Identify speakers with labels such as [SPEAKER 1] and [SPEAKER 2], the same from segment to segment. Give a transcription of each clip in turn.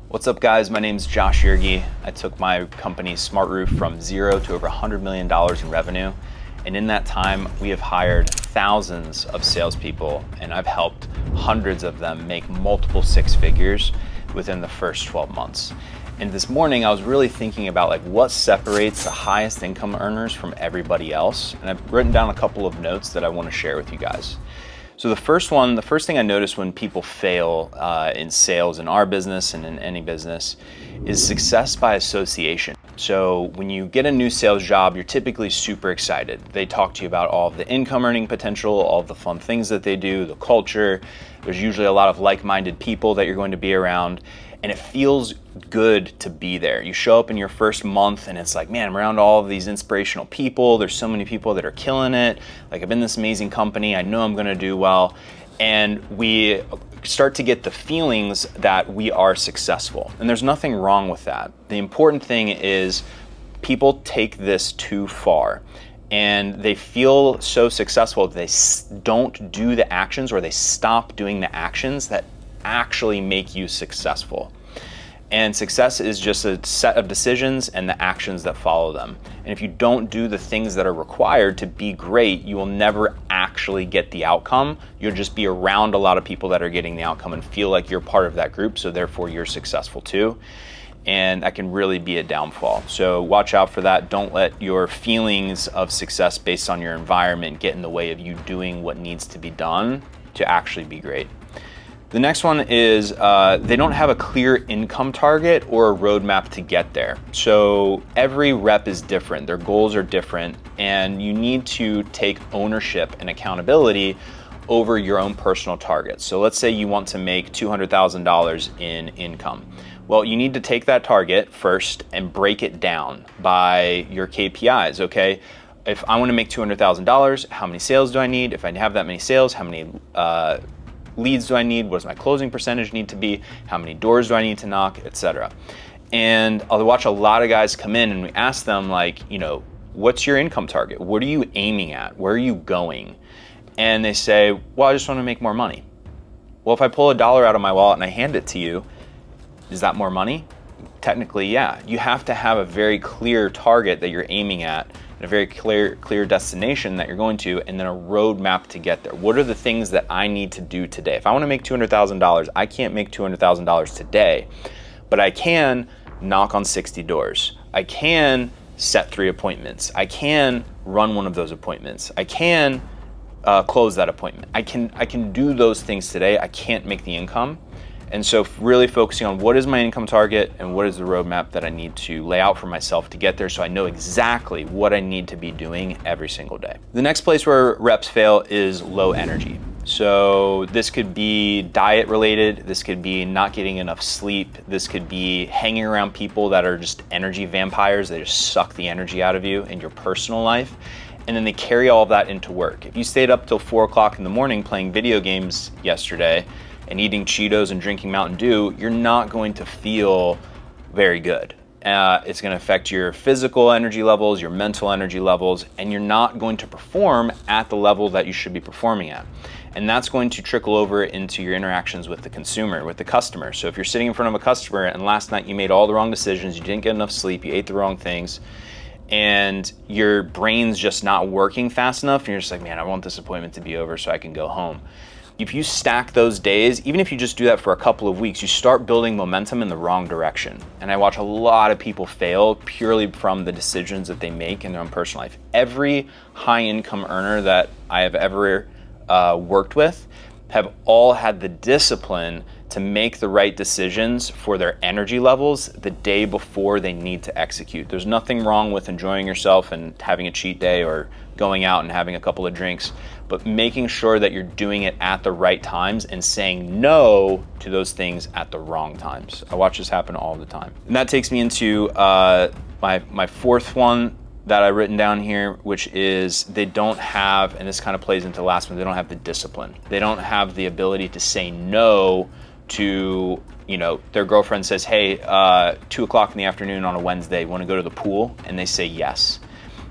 [SPEAKER 1] What's up, guys? My name is Josh Yergi. I took my company SmartRoof from zero to over $100 million in revenue. And in that time, we have hired thousands of salespeople, and I've helped hundreds of them make multiple six figures within the first 12 months. And this morning, I was really thinking about what separates the highest income earners from everybody else. And I've written down a couple of notes that I want to share with you guys. So the first thing I notice when people fail in sales in our business and in any business is success by association. So when you get a new sales job, you're typically super excited. They talk to you about all of the income earning potential, all of the fun things that they do, the culture. There's usually a lot of like-minded people that you're going to be around, and it feels good to be there. You show up in your first month and it's like, man, I'm around all of these inspirational people. There's so many people that are killing it. I'm in this amazing company. I know I'm gonna do well. And we start to get the feelings that we are successful. And there's nothing wrong with that. The important thing is people take this too far. And they feel so successful if they don't do the actions, or they stop doing the actions that actually make you successful. And success is just a set of decisions and the actions that follow them. And if you don't do the things that are required to be great, you will never actually get the outcome. You'll just be around a lot of people that are getting the outcome and feel like you're part of that group, so therefore you're successful too. And that can really be a downfall. So watch out for that. Don't let your feelings of success based on your environment get in the way of you doing what needs to be done to actually be great. The next one is they don't have a clear income target or a roadmap to get there. So every rep is different, their goals are different, and you need to take ownership and accountability over your own personal targets. So let's say you want to make $200,000 in income. Well, you need to take that target first and break it down by your KPIs, okay? If I want to make $200,000, how many sales do I need? If I have that many sales, how many leads do I need? What does my closing percentage need to be? How many doors do I need to knock, etc. And I'll watch a lot of guys come in and we ask them what's your income target? What are you aiming at? Where are you going? And they say, well, I just want to make more money. Well, if I pull $1 out of my wallet and I hand it to you, is that more money? Technically, yeah. You have to have a very clear target that you're aiming at, and a very clear destination that you're going to, and then a roadmap to get there. What are the things that I need to do today? If I want to make $200,000, I can't make $200,000 today, but I can knock on 60 doors. I can set 3 appointments. I can run one of those appointments. I can close that appointment. I can do those things today. I can't make the income. And so really focusing on what is my income target and what is the roadmap that I need to lay out for myself to get there, so I know exactly what I need to be doing every single day. The next place where reps fail is low energy. So this could be diet related, this could be not getting enough sleep, this could be hanging around people that are just energy vampires. They just suck the energy out of you in your personal life, and then they carry all of that into work. If you stayed up till 4 o'clock in the morning playing video games yesterday and eating Cheetos and drinking Mountain Dew, you're not going to feel very good. It's going to affect your physical energy levels, your mental energy levels, and you're not going to perform at the level that you should be performing at. And that's going to trickle over into your interactions with the consumer, with the customer. So if you're sitting in front of a customer and last night you made all the wrong decisions, you didn't get enough sleep, you ate the wrong things, and your brain's just not working fast enough, and you're just like, man, I want this appointment to be over so I can go home. If you stack those days, even if you just do that for a couple of weeks, you start building momentum in the wrong direction. And I watch a lot of people fail purely from the decisions that they make in their own personal life. Every high income earner that I have ever worked with have all had the discipline to make the right decisions for their energy levels the day before they need to execute. There's nothing wrong with enjoying yourself and having a cheat day or going out and having a couple of drinks, but making sure that you're doing it at the right times and saying no to those things at the wrong times. I watch this happen all the time. And that takes me into my fourth one that I've written down here, which is they don't have, and this kind of plays into the last one, they don't have the discipline. They don't have the ability to say no to, their girlfriend says, hey, 2 o'clock in the afternoon on a Wednesday, want to go to the pool? And they say yes.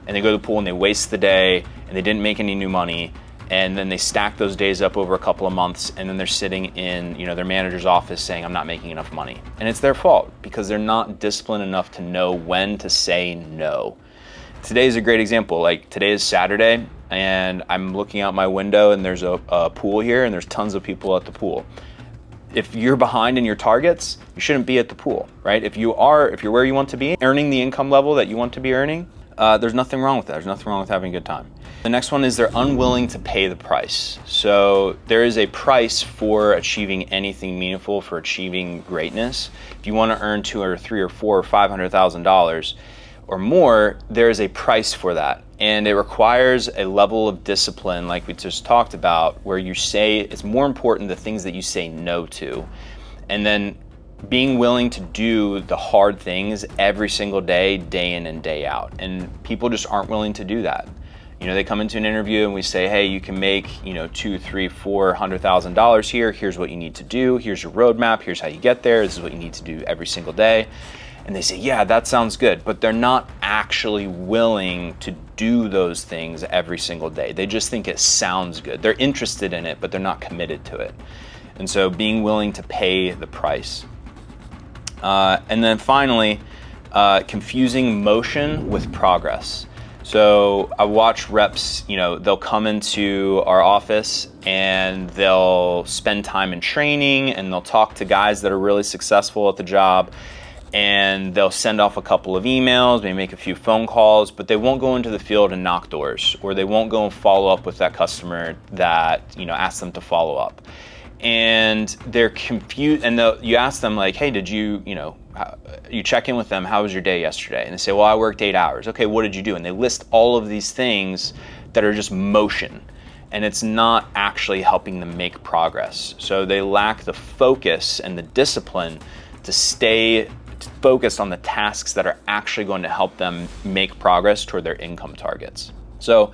[SPEAKER 1] And they go to the pool and they waste the day and they didn't make any new money and then they stack those days up over a couple of months, and then they're sitting in their manager's office saying, I'm not making enough money. And it's their fault because they're not disciplined enough to know when to say no. Today is a great example. Like, today is Saturday, and I'm looking out my window, and there's a pool here, and there's tons of people at the pool. If you're behind in your targets, you shouldn't be at the pool, right? If you're where you want to be, earning the income level that you want to be earning, there's nothing wrong with that. There's nothing wrong with having a good time. The next one is they're unwilling to pay the price. So there is a price for achieving anything meaningful, for achieving greatness. If you want to earn $200,000 or $300,000 or $400,000 or $500,000 or more, there is a price for that. And it requires a level of discipline, like we just talked about, where you say it's more important the things that you say no to. And then being willing to do the hard things every single day, day in and day out. And people just aren't willing to do that. They come into an interview and we say, hey, you can make, $200,000, $300,000, $400,000 here. Here's what you need to do. Here's your roadmap. Here's how you get there. This is what you need to do every single day. And they say, yeah, that sounds good, but they're not actually willing to do those things every single day. They just think it sounds good. They're interested in it, but they're not committed to it. And so being willing to pay the price. And then finally, confusing motion with progress. So I watch reps, they'll come into our office and they'll spend time in training, and they'll talk to guys that are really successful at the job, and they'll send off a couple of emails, maybe make a few phone calls, but they won't go into the field and knock doors, or they won't go and follow up with that customer that asked them to follow up. And they're confused, and you ask them, like, hey, did you check in with them, how was your day yesterday? And they say, well, I worked 8 hours. Okay, what did you do? And they list all of these things that are just motion, and it's not actually helping them make progress. So they lack the focus and the discipline to stay focused on the tasks that are actually going to help them make progress toward their income targets. So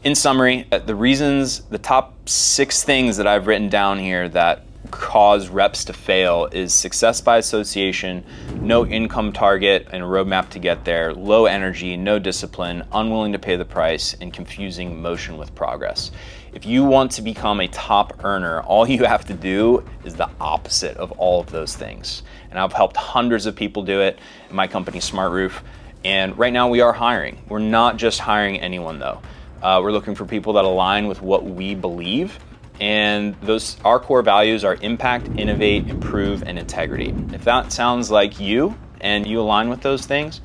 [SPEAKER 1] in summary, the top 6 things that I've written down here that cause reps to fail is success by association, no income target and a roadmap to get there, low energy, no discipline, unwilling to pay the price, and confusing motion with progress. If you want to become a top earner, all you have to do is the opposite of all of those things. And I've helped hundreds of people do it in my company, SmartRoof. And right now we are hiring. We're not just hiring anyone though. We're looking for people that align with what we believe. And our core values are impact, innovate, improve, and integrity. If that sounds like you and you align with those things,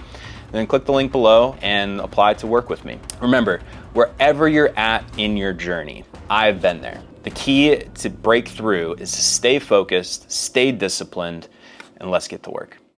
[SPEAKER 1] then click the link below and apply to work with me. Remember, wherever you're at in your journey, I've been there. The key to break through is to stay focused, stay disciplined, and let's get to work.